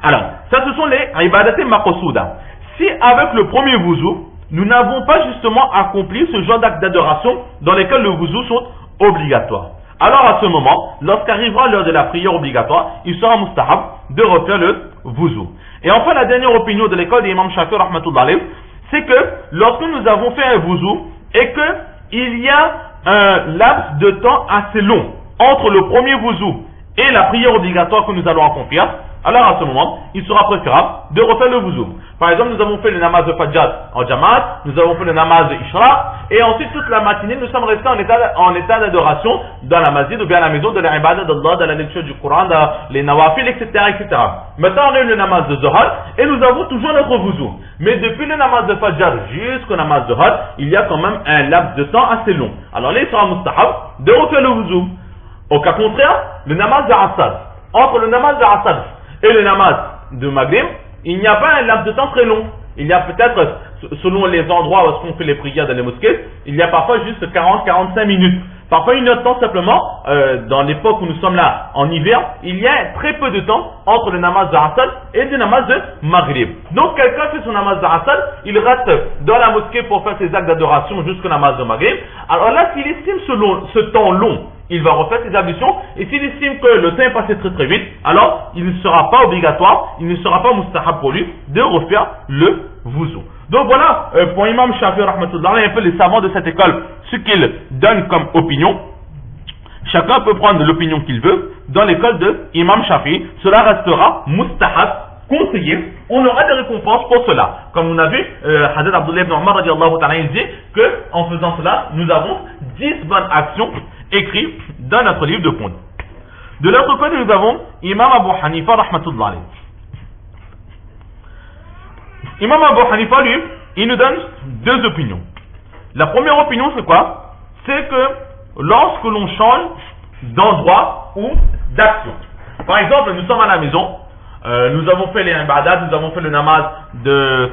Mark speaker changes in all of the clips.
Speaker 1: Alors, ça ce sont les ibadat maqsuda. Si avec le premier wuzu, nous n'avons pas justement accompli ce genre d'acte d'adoration dans lesquels le wuzu sont obligatoires, alors à ce moment, lorsqu'arrivera l'heure de la prière obligatoire, il sera mustahab de refaire le wuzu. Et enfin, la dernière opinion de l'école d'Imam Shafi'i rahmatullah alayh, c'est que lorsque nous avons fait un wuzu et qu'il y a un laps de temps assez long entre le premier wuzu et la prière obligatoire que nous allons accomplir, alors à ce moment, il sera préférable de refaire le wuzu. Par exemple, nous avons fait le namaz de Fajr en Jamaat, nous avons fait le namaz de Ishraq, et ensuite toute la matinée, nous sommes restés en état d'adoration dans la masjid ou bien à la maison, de la ibadah d'Allah, dans la lecture du Coran, dans les nawafil, etc., etc. Maintenant, on a eu le namaz de Zohar, et nous avons toujours notre wuzu. Mais depuis le namaz de Fajr jusqu'au namaz de Zohar, il y a quand même un laps de temps assez long. Alors là, il sera mustahab de refaire le wuzu. Au cas contraire, le namaz de Asad, entre le namaz de Asad et le namaz de Maghrib, il n'y a pas un laps de temps très long. Il y a peut-être, selon les endroits où on fait les prières dans les mosquées, il y a parfois juste 40-45 minutes. Parfois une heure de temps simplement, dans l'époque où nous sommes là, en hiver, il y a très peu de temps entre le namaz de Asad et le namaz de Maghrib. Donc quelqu'un fait son namaz de Asad, il reste dans la mosquée pour faire ses actes d'adoration jusqu'au namaz de Maghrib. Alors là, s'il estime ce temps long, il va refaire ses ablutions, et s'il estime que le temps est passé très très vite, alors il ne sera pas obligatoire, il ne sera pas mustahab pour lui de refaire le wuzu. Donc voilà, pour Imam Shafi'i rahmatullah, un peu les savants de cette école, ce qu'ils donnent comme opinion. Chacun peut prendre l'opinion qu'il veut. Dans l'école de Imam Shafi'i, cela restera mustahab, conseillé. On aura des récompenses pour cela. Comme on a vu, Hadith Abdullah ibn Umar radiallahu ta'ala, il dit que en faisant cela, nous avons 10 bonnes actions écrites dans notre livre de compte. De l'autre côté, nous avons Imam Abu Hanifa rahmatullah alayhi. Imam Abu Hanifa, lui, il nous donne deux opinions. La première opinion, c'est quoi? C'est que lorsque l'on change d'endroit ou d'action. Par exemple, nous sommes à la maison, nous avons fait les ibadat, nous avons fait le namaz de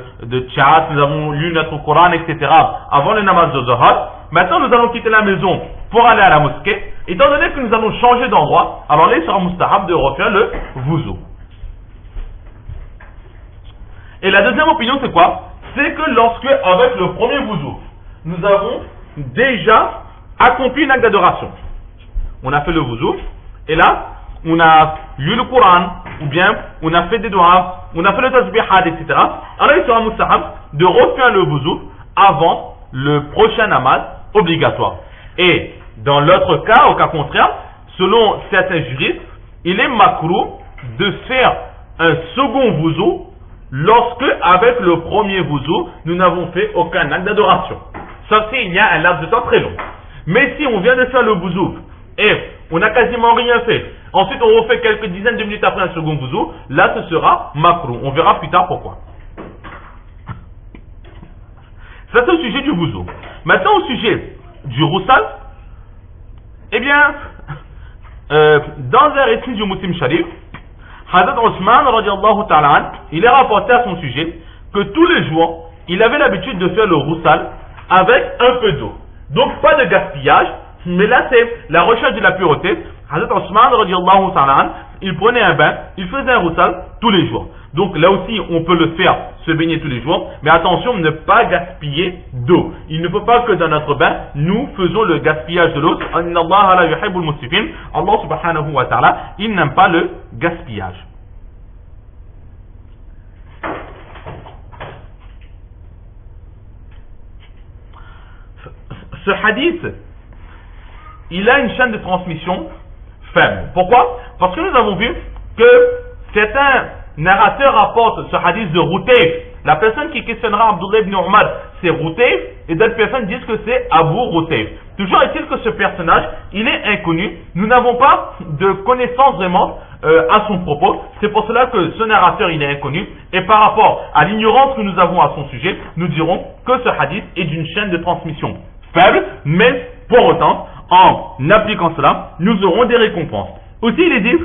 Speaker 1: Tchat, nous avons lu notre Coran, etc. avant le namaz de Zohar. Maintenant, nous allons quitter la maison pour aller à la mosquée. Étant donné que nous allons changer d'endroit, alors là, il sera mustahab de refaire le wuzu. Et la deuxième opinion, c'est quoi? C'est que lorsque, avec le premier wuzu, nous avons déjà accompli une acte d'adoration. On a fait le wuzu, et là, on a lu le Coran, ou bien on a fait des doigts, on a fait le tasbihat, etc. Alors il sera mustahab de refaire le wuzu avant le prochain namaz obligatoire. Et dans l'autre cas, au cas contraire, selon certains juristes, il est makrou de faire un second wuzu lorsque, avec le premier wuzu, nous n'avons fait aucun acte d'adoration. Sauf s'il y a un laps de temps très long. Mais si on vient de faire le wuzu et on n'a quasiment rien fait, ensuite on refait quelques dizaines de minutes après un second wuzu, là ce sera makrou. On verra plus tard pourquoi. Ça c'est au sujet du wuzu. Maintenant au sujet du roussal, eh bien, dans un récit du Muslim Sharif, Hazrat Osman radiallahu ta'ala, il est rapporté à son sujet que tous les jours, il avait l'habitude de faire le roussal avec un peu d'eau. Donc pas de gaspillage, mais là c'est la recherche de la pureté. Hazrat Osman radiallahu ta'ala, il prenait un bain, il faisait un roussal tous les jours. Donc là aussi on peut le faire, se baigner tous les jours, mais attention ne pas gaspiller d'eau. Il ne faut pas que dans notre bain, nous faisons le gaspillage de l'eau. Inna Allah la yuhibbul musrifin. Allah subhanahu wa ta'ala, il n'aime pas le gaspillage. Ce hadith, il a une chaîne de transmission faible. Pourquoi? Parce que nous avons vu que certains narrateurs rapportent ce hadith de Routayf. La personne qui questionnera Abdullah ibn Umar, c'est Routayf, et d'autres personnes disent que c'est Abu Routayf. Toujours est-il que ce personnage, il est inconnu. Nous n'avons pas de connaissance vraiment à son propos. C'est pour cela que ce narrateur, il est inconnu. Et par rapport à l'ignorance que nous avons à son sujet, nous dirons que ce hadith est d'une chaîne de transmission faible, mais pour autant, en appliquant cela, nous aurons des récompenses. Aussi, il est dit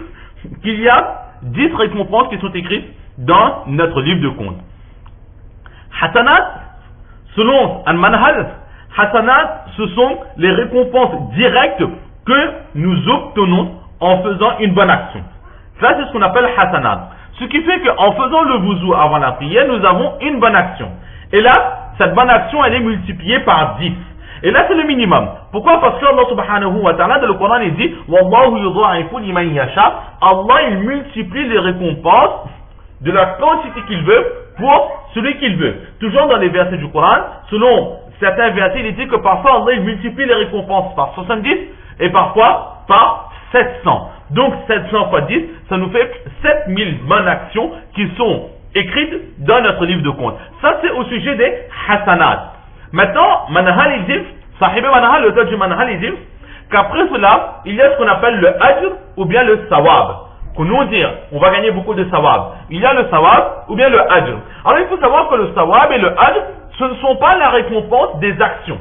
Speaker 1: qu'il y a 10 récompenses qui sont écrites dans notre livre de compte. Hasanat, selon Al-Manhal, Hasanat, ce sont les récompenses directes que nous obtenons en faisant une bonne action. Ça, c'est ce qu'on appelle Hasanat. Ce qui fait qu'en faisant le wuzu avant la prière, nous avons une bonne action. Et là, cette bonne action, elle est multipliée par 10. Et là, c'est le minimum. Pourquoi? Parce que Allah subhanahu wa ta'ala, dans le Coran, il dit Wallahu yudha'ifu liman yasha. Allah, il multiplie les récompenses de la quantité qu'il veut pour celui qu'il veut. Toujours dans les versets du Coran, selon certains versets, il dit que parfois Allah il multiplie les récompenses par 70 et parfois par 700. Donc 700 fois 10, ça nous fait 7000 bonnes actions qui sont écrites dans notre livre de compte. Ça c'est au sujet des hasanat. Maintenant, Manahal il dit, Sahib Manahal, l'auteur du Manahal il dit qu'après cela, il y a ce qu'on appelle le ajr ou bien le sawab. Que nous dire, on va gagner beaucoup de sawab. Il y a le sawab ou bien le ajr. Alors il faut savoir que le sawab et le ajr, ce ne sont pas la récompense des actions.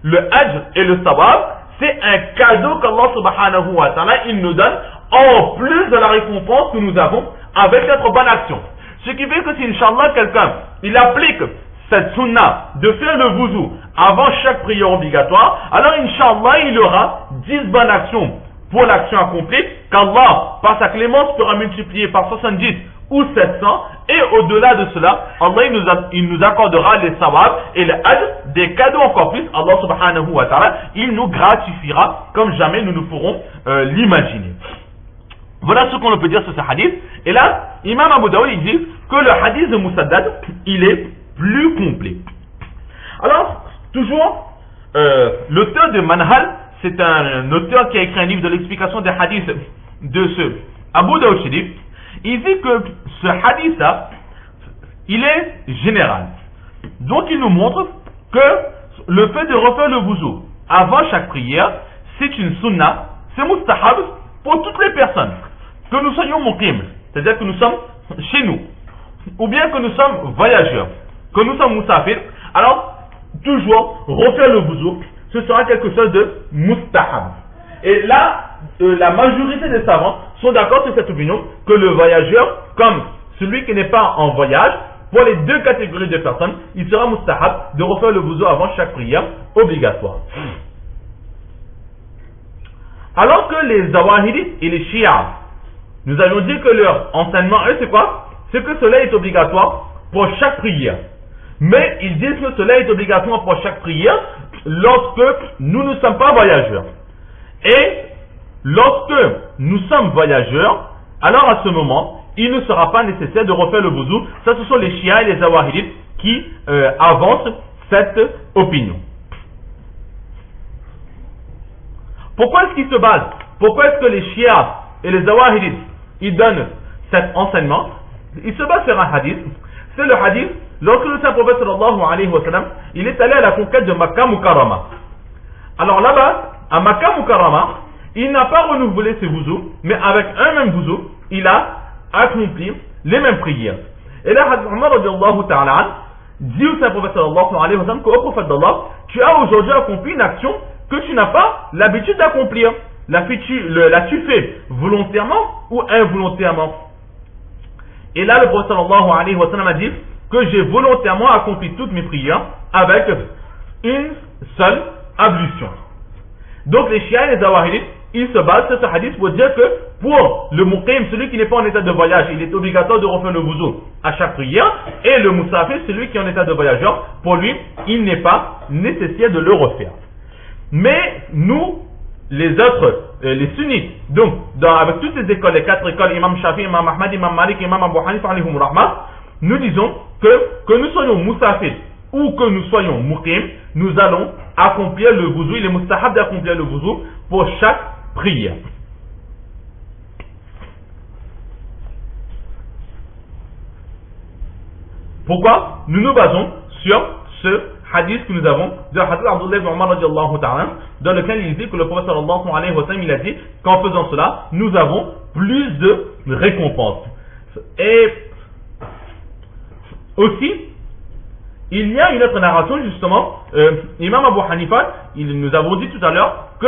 Speaker 1: Le ajr et le sawab, c'est un cadeau qu'Allah subhanahu wa ta'ala, il nous donne en plus de la récompense que nous avons avec notre bonne action. Ce qui fait que si, Inch'Allah, quelqu'un, il applique cette sunna de faire le wuzu avant chaque prière obligatoire, alors, Inch'Allah, il aura 10 bonnes actions pour l'action accomplie, qu'Allah, par sa clémence, fera multiplier par 70 ou 700, et au-delà de cela, Allah il nous accordera les sawab et les ajr, des cadeaux encore plus. Allah subhanahu wa ta'ala, il nous gratifiera comme jamais nous pourrons l'imaginer. Voilà ce qu'on peut dire sur ce hadith. Et là, Imam Abu Daoud il dit que le hadith de Musaddad, il est plus complet. Alors, toujours, l'auteur de Manhal, c'est un auteur qui a écrit un livre de l'explication des hadiths de ce Abu Daoud Sharif. Il dit que ce hadith-là, il est général. Donc il nous montre que le fait de refaire le wuzu avant chaque prière, c'est une sunna, c'est mustahab pour toutes les personnes. Que nous soyons muqim, c'est-à-dire que nous sommes chez nous, ou bien que nous sommes voyageurs, que nous sommes musafir, alors toujours refaire le wuzu, ce sera quelque chose de mustahab. Et là, la majorité des savants sont d'accord sur cette opinion que le voyageur, comme celui qui n'est pas en voyage, pour les deux catégories de personnes, il sera mustahab de refaire le wuzu avant chaque prière obligatoire. Alors que les Zawahirites et les Shia, nous avions dit que leur enseignement, eux, c'est quoi? C'est que cela est obligatoire pour chaque prière. Mais ils disent que cela est obligatoire pour chaque prière lorsque nous ne sommes pas voyageurs. Et lorsque nous sommes voyageurs, alors à ce moment, il ne sera pas nécessaire de refaire le wuzu. Ça, ce sont les Shia et les Zawahirites qui avancent cette opinion. Pourquoi est-ce qu'ils se basent? Pourquoi est-ce que les Shia et les Zawahirites, ils donnent cet enseignement? Ils se basent sur un hadith. C'est le hadith, lorsque le saint prophète sallallahu alayhi wa sallam, il est allé à la conquête de Makkah Mukarrama. Alors là-bas, à Makkah Mukarrama, il n'a pas renouvelé ses wuzu, mais avec un même wuzu, il a accompli les mêmes prières. Et là, Hazrat Umar radiallahu ta'ala dit au saint prophète sallallahu alayhi wa sallam qu'au prophète d'Allah, tu as aujourd'hui accompli une action que tu n'as pas l'habitude d'accomplir. L'as-tu fait volontairement ou involontairement? Et là, le prophète sallallahu alayhi wa sallam a dit que j'ai volontairement accompli toutes mes prières avec une seule ablution. Donc les Shia et les Zawahirites, ils se basent sur ce hadith pour dire que pour le muqim, celui qui n'est pas en état de voyage, il est obligatoire de refaire le wuzu à chaque prière, et le musafir, celui qui est en état de voyageur, pour lui, il n'est pas nécessaire de le refaire. Mais nous, les autres, les sunnites, donc avec toutes ces écoles, les quatre écoles, Imam Shafi, Imam Ahmad, Imam Malik, Imam Abu Hanifa, alayhum rahma, nous disons que nous soyons musafir ou que nous soyons muqim, nous allons accomplir le wuzu. Il est mustahab d'accomplir le wuzu pour chaque prière. Pourquoi? Nous nous basons sur ce hadith que nous avons de hadith Abdullah ibn Umar radiallahu ta'ala, dans lequel il dit que le prophète sallallahu alayhi wa sallam, il a dit qu'en faisant cela, nous avons plus de récompenses. Et aussi, il y a une autre narration justement, Imam Abu Hanifa, nous avons dit tout à l'heure que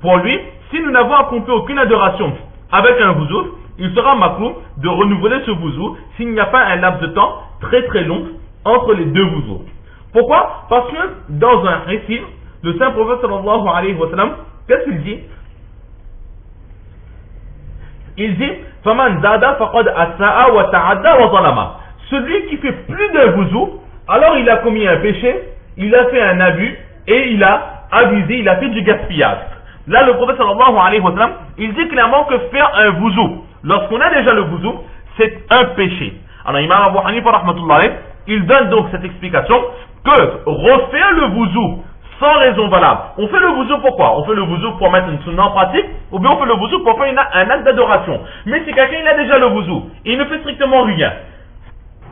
Speaker 1: pour lui, si nous n'avons accompli aucune adoration avec un wuzu, il sera makruh de renouveler ce wuzu s'il n'y a pas un laps de temps très très long entre les deux wuzus. Pourquoi? Parce que dans un récit, le saint prophète sallallahu alayhi wa sallam, qu'est-ce qu'il dit? Il dit فَمَنْ زَادَ فَقَدْ أَسَاءَ وَتَعَدَّى وَظَلَمَ. Celui qui fait plus d'un wuzu, alors il a commis un péché, il a fait un abus et il a abusé, il a fait du gaspillage. Là, le prophète sallallahu alayhi wa sallam, il dit clairement que faire un wuzu, lorsqu'on a déjà le wuzu, c'est un péché. Alors, Imam Abu Hanifa rahmatullah alayhi, il donne donc cette explication que refaire le wuzu sans raison valable. On fait le wuzu pourquoi? On fait le wuzu pour mettre une sunna en pratique, ou bien on fait le wuzu pour faire un acte d'adoration. Mais si quelqu'un il a déjà le wuzu, il ne fait strictement rien.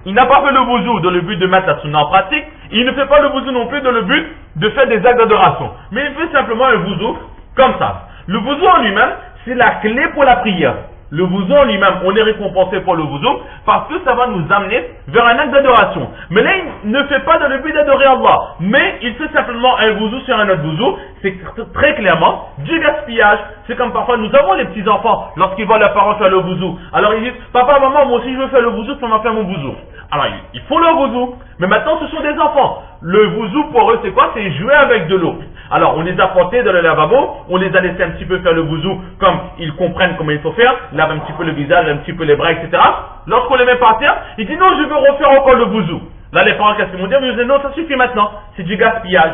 Speaker 1: Il n'a pas fait le wuzu dans le but de mettre la sunna en pratique, il ne fait pas le wuzu non plus dans le but de faire des actes d'adoration. Mais il fait simplement un wuzu comme ça. Le wuzu en lui-même, c'est la clé pour la prière. Le wuzu en lui-même, on est récompensé pour le wuzu parce que ça va nous amener vers un acte d'adoration. Mais là, il ne fait pas dans le but d'adorer Allah, mais il fait simplement un wuzu sur un autre wuzu. C'est très clairement du gaspillage. C'est comme parfois nous avons les petits enfants lorsqu'ils voient leurs parents faire le wuzu. Alors ils disent, papa, maman, moi aussi je veux faire le wuzu, tu m'as fait mon wuzu. Alors ils font le wuzu, mais maintenant ce sont des enfants. Le wuzu pour eux c'est quoi? C'est jouer avec de l'eau. Alors on les a portés dans le lavabo, on les a laissés un petit peu faire le wuzu comme ils comprennent comment il faut faire, lavent un petit peu le visage, un petit peu les bras, etc. Lorsqu'on les met par terre, ils disent non, je veux refaire encore le wuzu. Là les parents qu'est-ce qu'ils vont dire? Ils disent non, ça suffit maintenant, c'est du gaspillage.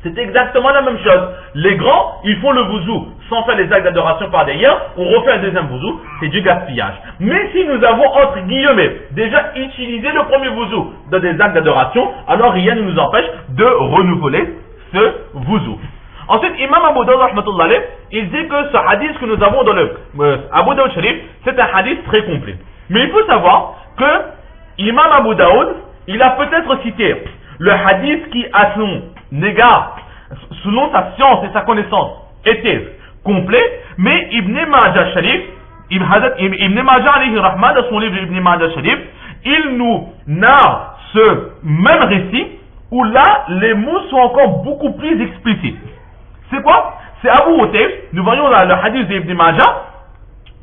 Speaker 1: C'est exactement la même chose. Les grands, ils font le wuzu sans faire les actes d'adoration par derrière, on refait un deuxième wuzu, c'est du gaspillage. Mais si nous avons, entre guillemets, déjà utilisé le premier wuzu dans des actes d'adoration, alors rien ne nous empêche de renouveler ce wuzu. Ensuite, Imam Abu Dawud rahmatullah alayh, il dit que ce hadith que nous avons dans le Abu Dawud Sharif, c'est un hadith très complet. Mais il faut savoir que Imam Abu Dawud, il a peut-être cité le hadith qui, à son égard, selon sa science et sa connaissance, était complet, mais Ibn Majah Sharif, Ibn Majah alayhi rahman, dans son livre Ibn Majah Sharif, il nous narre ce même récit où là, les mots sont encore beaucoup plus explicites. C'est quoi? C'est Abu Hutayf. Nous voyons là le hadith d'Ibn Majah.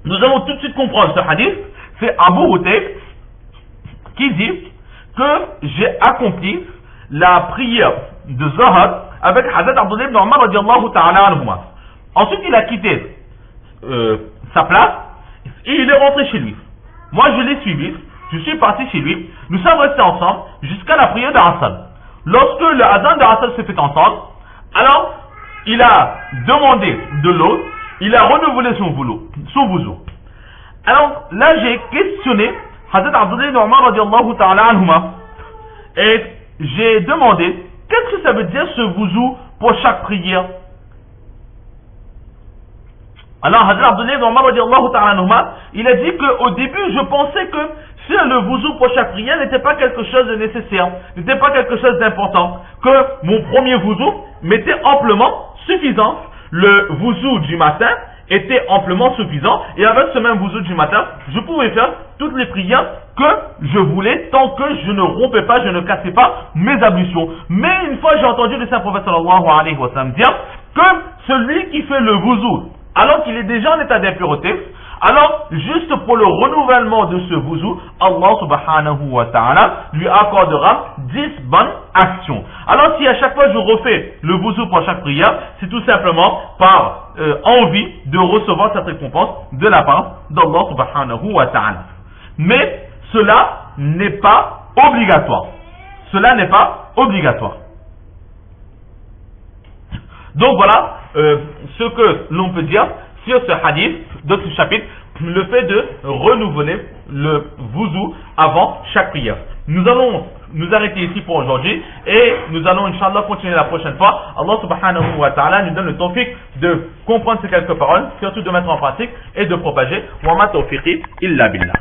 Speaker 1: Nous allons tout de suite comprendre ce hadith. C'est Abu Hutayf qui dit que j'ai accompli la prière de Zahar avec Hazrat Abdullah ibn Umar radiallahu ta'ala anhuma. Ensuite, il a quitté sa place et il est rentré chez lui. Moi, je l'ai suivi. Je suis parti chez lui. Nous sommes restés ensemble jusqu'à la prière de Hassan. Lorsque le Hazan de Hassan s'est fait ensemble, alors il a demandé de l'eau, il a renouvelé son wuzu. Alors là, j'ai questionné Hazrat Abdullah ibn Umar radiallahu ta'ala anhuma et j'ai demandé qu'est-ce que ça veut dire ce wuzu pour chaque prière. Alors Hazrat Abdullah ibn Umar radiallahu ta'ala anhuma, il a dit qu'au début je pensais que faire le wuzu pour chaque prière n'était pas quelque chose de nécessaire, n'était pas quelque chose d'important, que mon premier wuzu m'était amplement suffisant. Le wuzu du matin était amplement suffisant et avec ce même wuzu du matin, je pouvais faire toutes les prières que je voulais tant que je ne rompais pas, je ne cassais pas mes ablutions. Mais une fois j'ai entendu le saint prophète sallallahu alayhi wa sallam dire que celui qui fait le wuzu alors qu'il est déjà en état d'impureté, alors juste pour le renouvellement de ce wuzu, Allah subhanahu wa ta'ala lui accordera 10 bonnes actions. Alors si à chaque fois je refais le wuzu pour chaque prière, c'est tout simplement par envie de recevoir cette récompense de la part d'Allah subhanahu wa ta'ala. Mais cela n'est pas obligatoire. Cela n'est pas obligatoire. Donc voilà ce que l'on peut dire sur ce hadith, dans ce chapitre, le fait de renouveler le wuzu avant chaque prière. Nous allons nous arrêter ici pour aujourd'hui et nous allons Inch'Allah continuer la prochaine fois. Allah subhanahu wa ta'ala nous donne le tawfiq de comprendre ces quelques paroles, surtout de mettre en pratique et de propager. Wa ma tawfiqi illa billah.